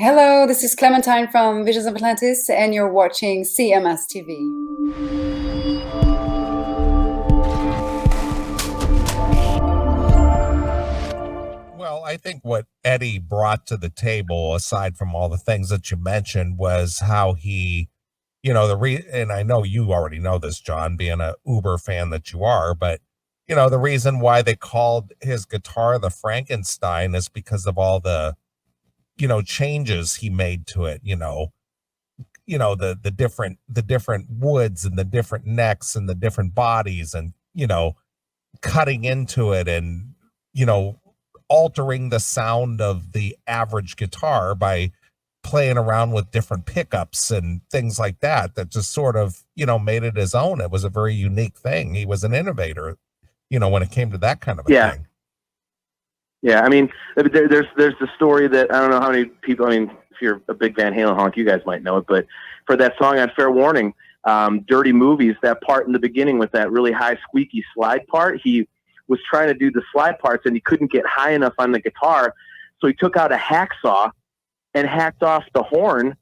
Hello, this is Clementine from Visions of Atlantis, and you're watching CMS TV. Well, I think what Eddie brought to the table, aside from all the things that you mentioned, was how he, and I know you already know this, John, being a Uber fan that you are, but the reason why they called his guitar the Frankenstein is because of all the, changes he made to it, the different woods and the different necks and the different bodies and, cutting into it and, altering the sound of the average guitar by playing around with different pickups and things like that just sort of, made it his own. It was a very unique thing. He was an innovator, when it came to that kind of a thing. Yeah, I mean, there's the story that I don't know how many people. I mean, if you're a big Van Halen honk, you guys might know it. But for that song on Fair Warning, "Dirty Movies," that part in the beginning with that really high squeaky slide part, he was trying to do the slide parts and he couldn't get high enough on the guitar, so he took out a hacksaw and hacked off the horn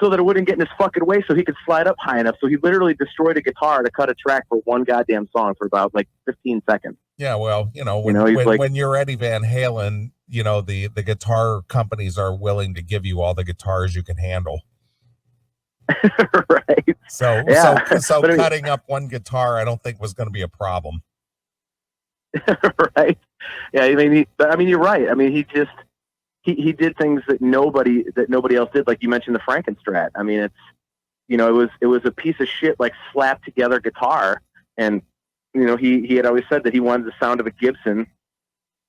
so that it wouldn't get in his fucking way, so he could slide up high enough. So he literally destroyed a guitar to cut a track for one goddamn song for about like 15 seconds. Yeah, well, when you're Eddie Van Halen, the guitar companies are willing to give you all the guitars you can handle. Right. So but cutting up one guitar, I don't think was going to be a problem. Right. Yeah. I mean, you're right. I mean, he did things that nobody else did. Like you mentioned the Frankenstrat. I mean, it was a piece of shit, like slapped together guitar. And, he had always said that he wanted the sound of a Gibson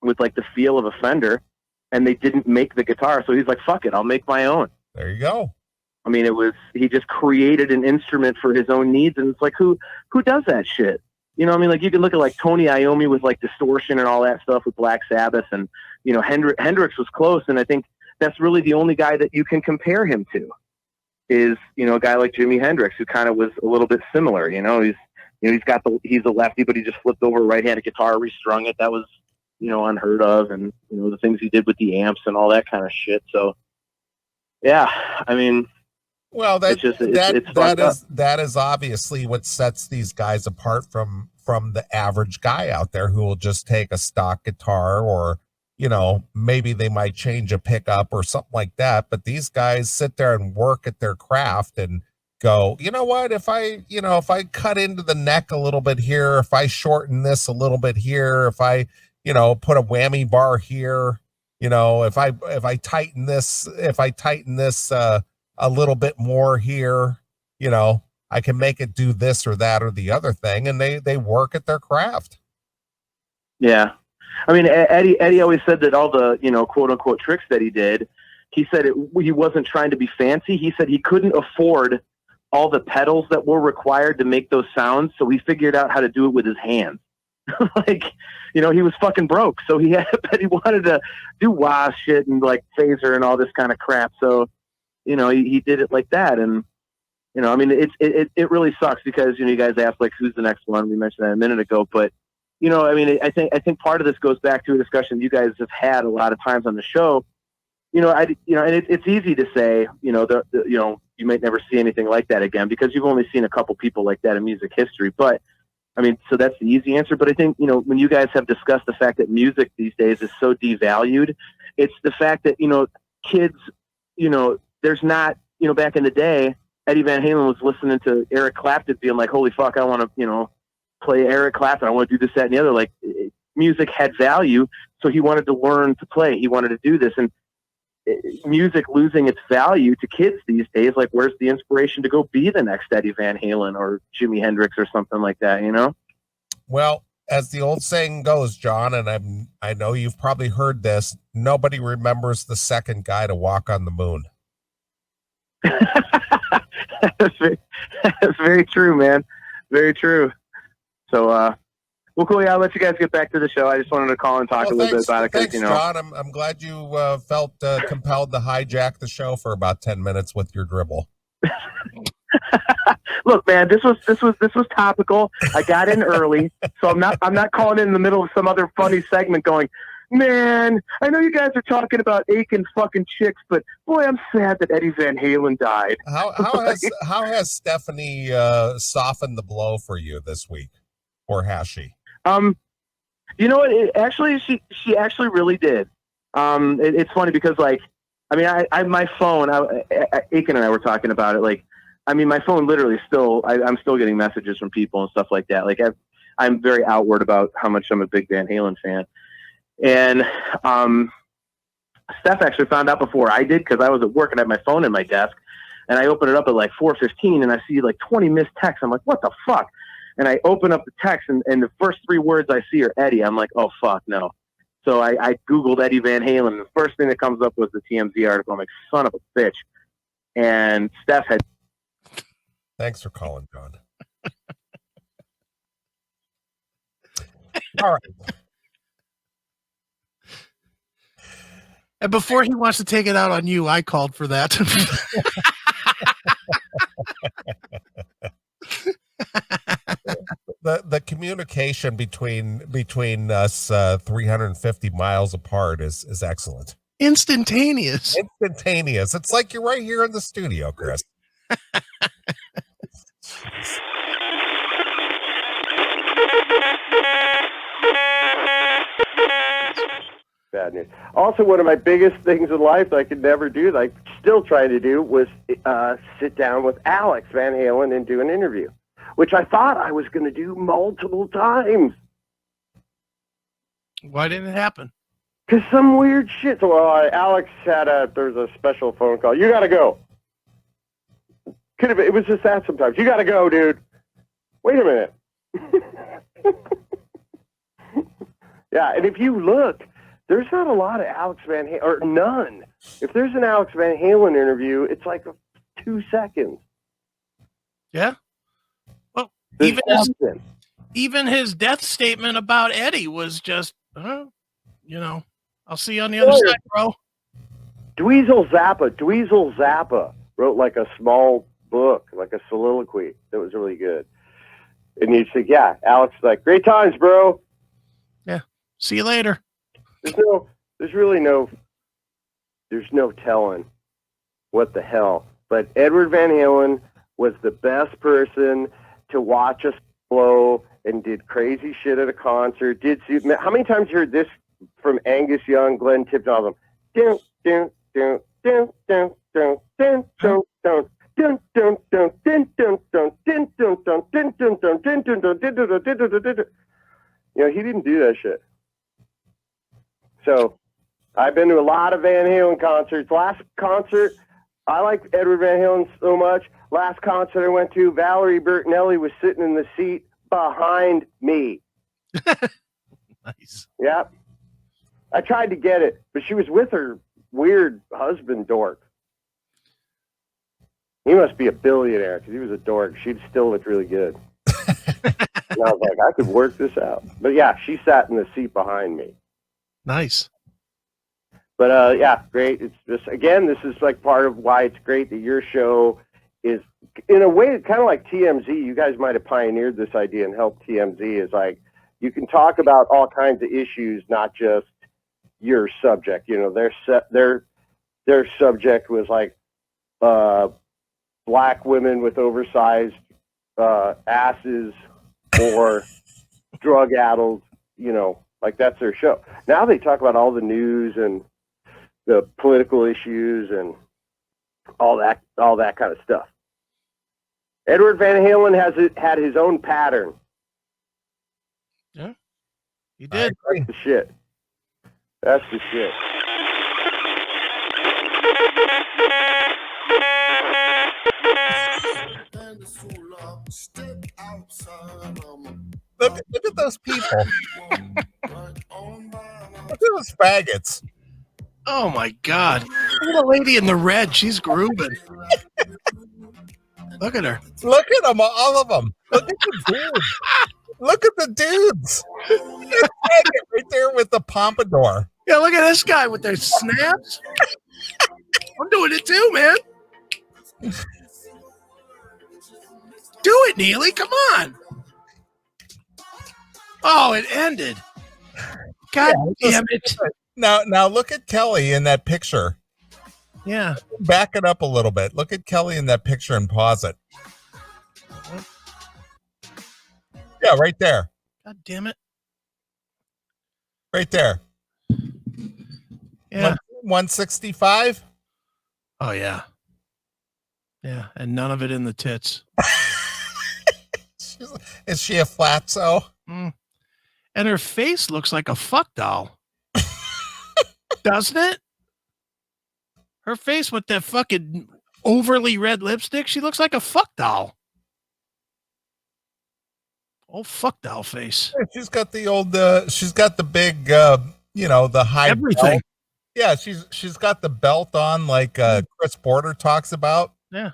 with like the feel of a Fender, and they didn't make the guitar. So he's like, fuck it, I'll make my own. There you go. I mean, he just created an instrument for his own needs. And it's like, who does that shit? I mean, like you can look at like Tony Iommi with like distortion and all that stuff with Black Sabbath, and, Hendrix was close. And I think that's really the only guy that you can compare him to is, a guy like Jimi Hendrix, who kind of was a little bit similar. He's a lefty, but he just flipped over a right-handed guitar, restrung it. That was, unheard of. And, the things he did with the amps and all that kind of shit. So, yeah, I mean, well, that is obviously what sets these guys apart from the average guy out there who will just take a stock guitar, or, maybe they might change a pickup or something like that. But these guys sit there and work at their craft and go, you know what, if I cut into the neck a little bit here, if I shorten this a little bit here, if I, put a whammy bar here, if I tighten this a little bit more here, I can make it do this or that or the other thing. And they work at their craft. Yeah. I mean, Eddie always said that all the, quote unquote tricks that he did, he said he wasn't trying to be fancy. He said he couldn't afford all the pedals that were required to make those sounds. So he figured out how to do it with his hands. Like, he was fucking broke. So he wanted to do wah shit and like phaser and all this kind of crap. So, he did it like that. And, I mean, it really sucks because, you guys asked like, who's the next one? We mentioned that a minute ago, but, I mean, I think part of this goes back to a discussion you guys have had a lot of times on the show. And it's easy to say, you might never see anything like that again because you've only seen a couple people like that in music history. But I mean, so that's the easy answer. But I think, when you guys have discussed the fact that music these days is so devalued, it's the fact that, kids, there's not, back in the day, Eddie Van Halen was listening to Eric Clapton being like, holy fuck, I want to, play Eric Clapton. I want to do this, that, and the other. Like, music had value. So he wanted to learn to play. He wanted to do this. And music losing its value to kids these days, like, where's the inspiration to go be the next Eddie Van Halen or Jimi Hendrix or something like that, Well, as the old saying goes, John, and I know you've probably heard this, nobody remembers the second guy to walk on the moon. That's very true, man. Very true. So, well, cool. Yeah, I'll let you guys get back to the show. I just wanted to call and talk a little bit about it. Thanks, John. I'm glad you felt compelled to hijack the show for about 10 minutes with your dribble. Look, man, this was topical. I got in early, so I'm not calling in the middle of some other funny segment going, man, I know you guys are talking about aching fucking chicks, but boy, I'm sad that Eddie Van Halen died. How has Stephanie softened the blow for you this week, or has she? You know what? She actually really did. It's funny because, like, I mean, I my phone. Aiken and I were talking about it. Like, I mean, my phone literally still. I'm still getting messages from people and stuff like that. Like, I'm very outward about how much I'm a big Van Halen fan. And Steph actually found out before I did because I was at work and I had my phone in my desk, and I opened it up at like 4:15, and I see like 20 missed texts. I'm like, what the fuck? And I open up the text, and the first 3 words I see are Eddie. I'm like, oh fuck no. So I Googled Eddie Van Halen, and the first thing that comes up was the TMZ article. I'm like, son of a bitch. And Steph had. Thanks for calling, John. All right. And before he wants to take it out on you, I called for that. The communication between us 350 miles apart is excellent. Instantaneous. It's like you're right here in the studio, Chris. Bad news. Also, one of my biggest things in life that I could never do, that I still trying to do, was sit down with Alex Van Halen and do an interview, which I thought I was going to do multiple times. Why didn't it happen? Because some weird shit. So Alex there's a special phone call. You got to go. Could have. It was just that sometimes. You got to go, dude. Wait a minute. Yeah, and if you look, there's not a lot of Alex Van Halen, or none. If there's an Alex Van Halen interview, it's like 2 seconds. Yeah. Well, There's even his death statement about Eddie was just, I'll see you on the other side, bro. Dweezil Zappa wrote like a small book, like a soliloquy that was really good. And you think, yeah, Alex, like, great times, bro. Yeah. See you later. There's no telling what the hell. But Edward Van Halen was the best person to watch us blow and did crazy shit at a concert. How many times you heard this from Angus Young, Glenn Tipton, all of them? He didn't do that shit. So I've been to a lot of Van Halen concerts. Last concert, I like Edward Van Halen so much. Last concert I went to, Valerie Bertinelli was sitting in the seat behind me. Nice. Yep. I tried to get it, but she was with her weird husband dork. He must be a billionaire because he was a dork. She'd still looked really good. And I was like, I could work this out. But yeah, she sat in the seat behind me. Nice. But yeah, great. It's just, again, this is like part of why it's great that your show is, in a way, kind of like TMZ. You guys might have pioneered this idea and helped TMZ. Is like, you can talk about all kinds of issues, not just your subject. Their subject was like black women with oversized asses or drug-addled, like that's their show. Now they talk about all the news and the political issues and all that kind of stuff. Edward Van Halen had his own pattern. Yeah, he did. That's the shit. That's the shit. Look at those people. Look at those faggots. Oh my God. Look at the lady in the red. She's grooving. Look at her. Look at them, all of them. Look at the dudes. Look at the dudes. Right there with the pompadour. Yeah, look at this guy with their snaps. I'm doing it too, man. Do it, Neely. Come on. Oh, it ended. God Yeah, damn it. Now look at Kelly in that picture. Yeah. Back it up a little bit. Look at Kelly in that picture and pause it. Yeah, right there. God damn it. Right there. Yeah. 165. Oh yeah. Yeah, and none of it in the tits. Is she a flatso? Mm. And her face looks like a fuck doll. Doesn't it? Her face with that fucking overly red lipstick, she looks like a fuck doll. Oh, fuck doll face. She's got the old she's got the big the high everything. Belt. Yeah, she's got the belt on like Chris Porter talks about. Yeah.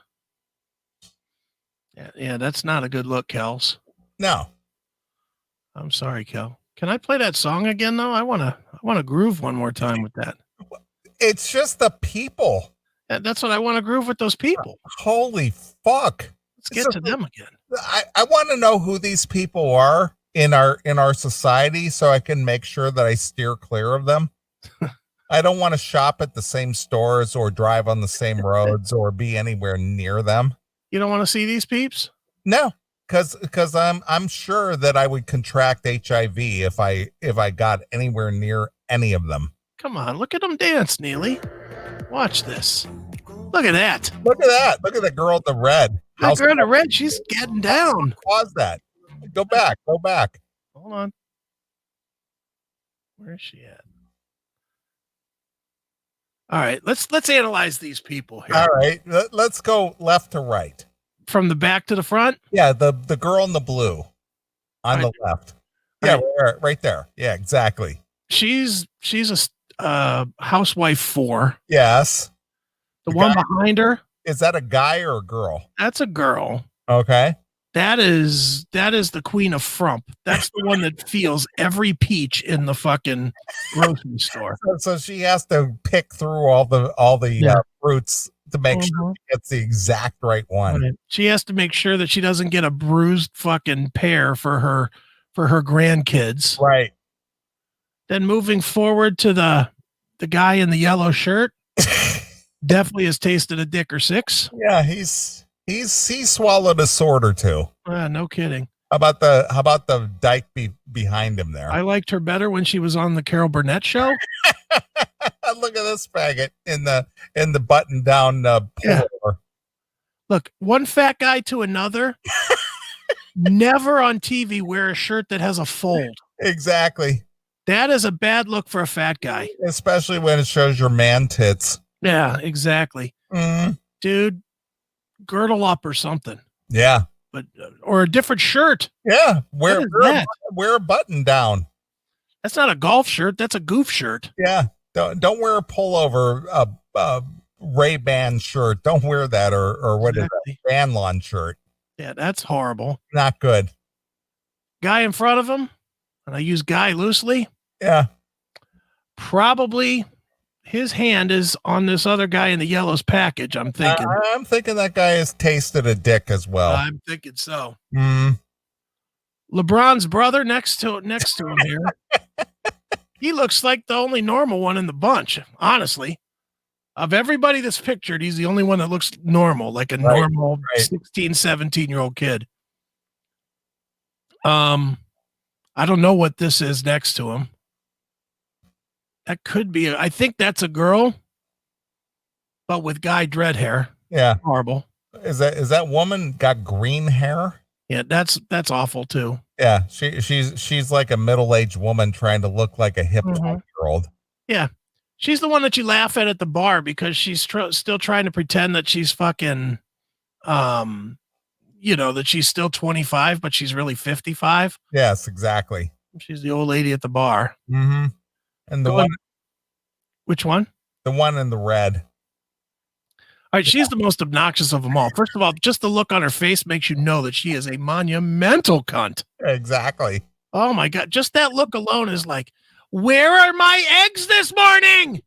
Yeah, that's not a good look, Kels. No. I'm sorry, Kel. Can I play that song again though? I wanna groove one more time with that. It's just the people. That's what I want to groove with, those people. Holy fuck. Let's get to them again. I want to know who these people are in our society so I can make sure that I steer clear of them. I don't want to shop at the same stores or drive on the same roads or be anywhere near them. You don't want to see these peeps? No, because I'm sure that I would contract HIV if I got anywhere near any of them. Come on, look at them dance, Neely. Watch this. Look at that. Look at that. Look at the girl in the red. The girl in the red, she's getting down. Pause that. Go back. Go back. Hold on. Where is she at? All right, let's analyze these people here. All right, let's go left to right. From the back to the front? Yeah, the girl in the blue on the left. Yeah, right there. Yeah, exactly. She's a housewife 4. Yes. The one behind her. Is that a guy or a girl? That's a girl. Okay. That is the queen of frump. That's the one that feels every peach in the fucking grocery store. So she has to pick through all the fruits to make sure she gets the exact right one. Right. She has to make sure that she doesn't get a bruised fucking pear for her grandkids. Right. Then moving forward to the guy in the yellow shirt, definitely has tasted a dick or 6. Yeah, he swallowed a sword or 2. No kidding. How about the dyke behind him there? I liked her better when she was on the Carol Burnett show. Look at this faggot in the button down pullover. Look, one fat guy to another. Never on TV wear a shirt that has a fold. Exactly. That is a bad look for a fat guy. Especially when it shows your man tits. Yeah, exactly. Dude, girdle up or something. Yeah. But or a different shirt. Yeah. Wear a button down. That's not a golf shirt. That's a goof shirt. Yeah. Don't wear a pullover, Ray-Ban shirt. Don't wear that or what is that? Van Lawn shirt. Yeah, that's horrible. Not good. Guy in front of him, and I use guy loosely. Yeah. Probably his hand is on this other guy in the yellow's package, I'm thinking. I'm thinking that guy has tasted a dick as well. I'm thinking so. LeBron's brother next to him here. He looks like the only normal one in the bunch, honestly. Of everybody that's pictured, he's the only one that looks normal, like a normal 16, 17-year-old kid. I don't know what this is next to him. That could be, I think that's a girl, but with guy dread hair. Yeah. Horrible. Is that woman got green hair? Yeah, that's awful too. Yeah, she's like a middle-aged woman trying to look like a hip 12-year-old. Yeah. She's the one that you laugh at the bar because she's still trying to pretend that she's fucking, that she's still 25, but she's really 55. Yes, exactly. She's the old lady at the bar. Mm-hmm. And the one, which one? The one in the red. All right, she's the most obnoxious of them all. First of all, just the look on her face makes you know that she is a monumental cunt. Exactly. Oh my God. Just that look alone is like, where are my eggs this morning?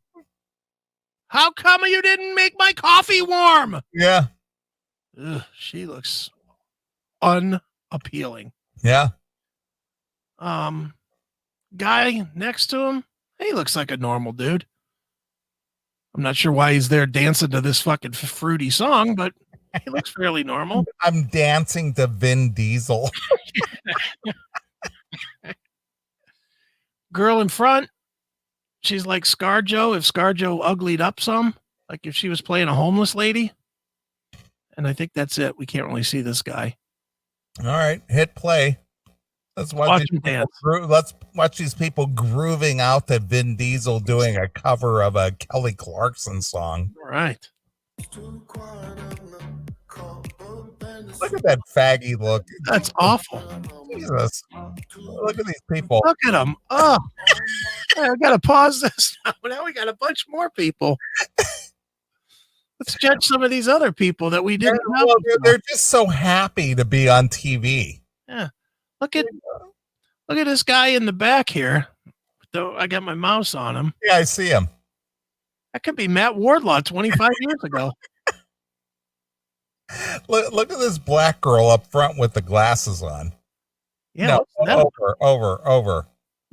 How come you didn't make my coffee warm? Yeah. Ugh, she looks unappealing. Yeah. guy next to him, he looks like a normal dude. I'm not sure why he's there dancing to this fucking fruity song, but he looks fairly normal. I'm dancing to Vin Diesel. Girl in front, she's like ScarJo if ScarJo uglied up some, like if she was playing a homeless lady. And I think that's it. We can't really see this guy. All right, hit play. Let's watch these people grooving out to Vin Diesel doing a cover of a Kelly Clarkson song. All right. Look at that faggy look. That's awful. Jesus. Look at these people. Look at them. Oh, I got to pause this now. Now we got a bunch more people. Let's judge some of these other people that we didn't know. They're just so happy to be on TV. Yeah. Look at this guy in the back here. Though I got my mouse on him. Yeah, I see him. That could be Matt Wardlaw 25 years ago. Look at this black girl up front with the glasses on. Yeah. No, over.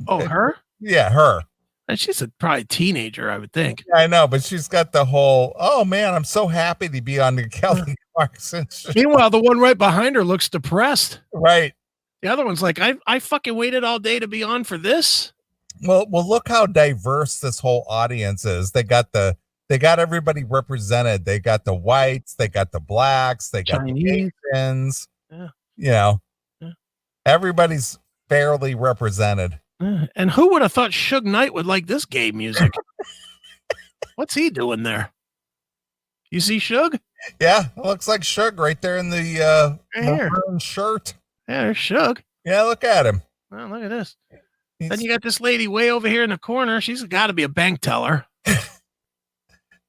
Oh, her? Yeah, her. And she's probably a teenager, I would think. Yeah, I know, but she's got the whole, oh man, I'm so happy to be on the Kelly Clarkson show. Meanwhile, the one right behind her looks depressed. Right. The other one's like, I fucking waited all day to be on for this. Well, look how diverse this whole audience is. They got everybody represented. They got the whites, they got the blacks, they got Chinese. the Asians. Yeah. You know, yeah. Everybody's fairly represented. And who would have thought Suge Knight would like this gay music? What's he doing there? You see Suge? Yeah, it looks like Suge right there in the maroon shirt. Yeah, there's Suge. Yeah, look at him. Well, look at this. Then you got this lady way over here in the corner. She's got to be a bank teller.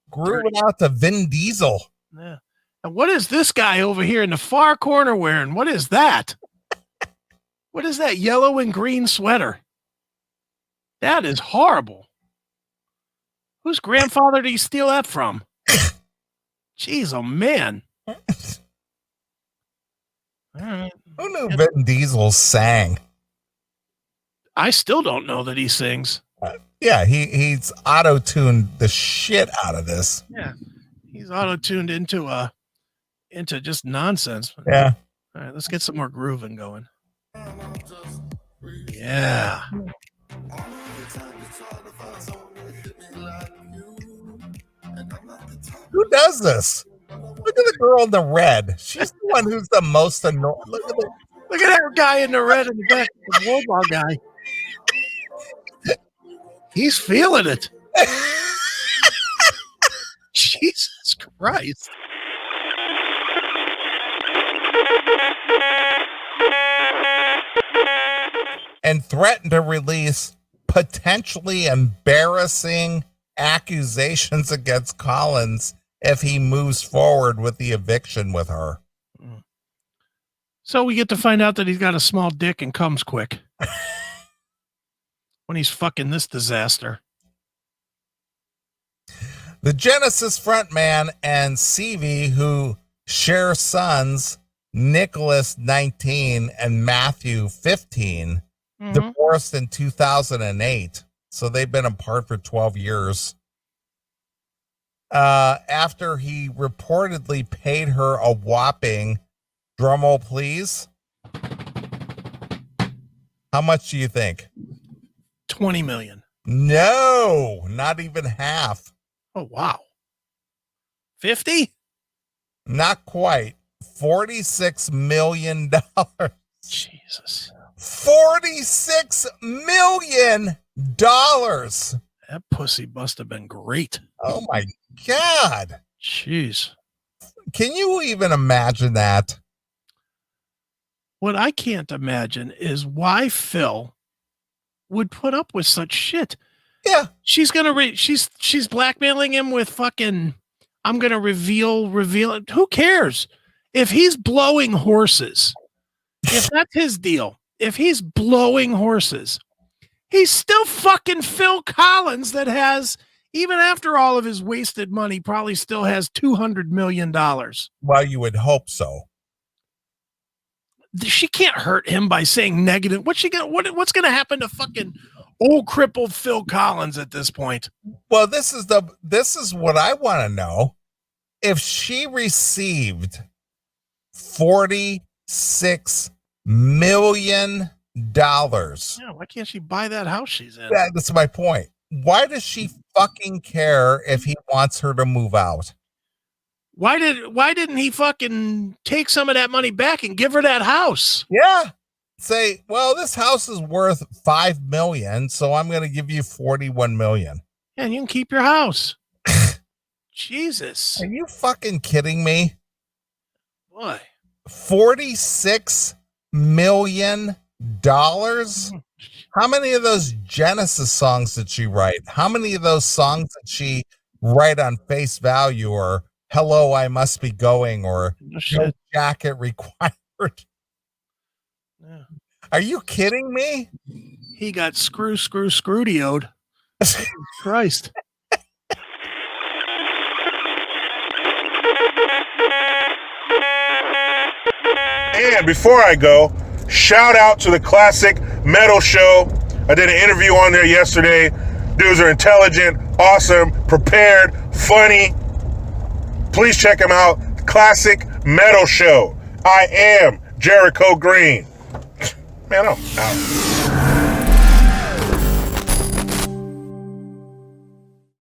Grooving out to Vin Diesel. Yeah. And what is this guy over here in the far corner wearing? What is that? What is that yellow and green sweater? That is horrible. Whose grandfather did he steal that from? Jeez, oh man. All right. Who knew Vin Diesel sang? I still don't know that he sings. Yeah, he's auto-tuned the shit out of this. Yeah, he's auto-tuned into just nonsense. Yeah. All right, let's get some more grooving going. Yeah. Who does this? Look at the girl in the red. She's the one who's the most annoying. Look at that guy in the red in the back, the Wardlaw guy. He's feeling it. Jesus Christ. And threatened to release potentially embarrassing accusations against Collins if he moves forward with the eviction with her. So we get to find out that he's got a small dick and comes quick. When he's fucking this disaster. The Genesis frontman and CV, who share sons, Nicholas 19 and Matthew 15, divorced in 2008. So they've been apart for 12 years. After he reportedly paid her a whopping, drumroll please, how much do you think? 20 million. No, not even half. Oh, wow. 50? Not quite. $46 million. Jesus. $46 million. That pussy must have been great. Oh my God. Jeez. Can you even imagine that? What I can't imagine is why Phil would put up with such shit. Yeah. She's gonna she's blackmailing him with fucking, I'm gonna reveal it. Who cares? If he's blowing horses, if that's his deal, if he's blowing horses, he's still fucking Phil Collins that has, even after all of his wasted money, probably still has $200 million. Well, you would hope so. She can't hurt him by saying negative. What's going to happen to fucking old crippled Phil Collins at this point. Well, this is what I want to know. If she received $46 million, Yeah, why can't she buy that house she's in? that's my point. Why does she fucking care if he wants her to move out? Why didn't he fucking take some of that money back and give her that house? Yeah. Say, well, this house is worth $5 million, so I'm going to give you $41 million. And you can keep your house. Jesus. Are you fucking kidding me? Boy. $46 million? How many of those Genesis songs did she write? How many of those songs did she write on Face Value, or Hello, I Must Be Going, or No Jacket Required? Yeah. Are you kidding me? He got screwdioed. Christ. And before I go, shout out to the Classic Metal Show. I did an interview on there yesterday. Dudes are intelligent, awesome, prepared, funny. Please check them out. Classic Metal Show. I am Jericho Green. Man, I'm out.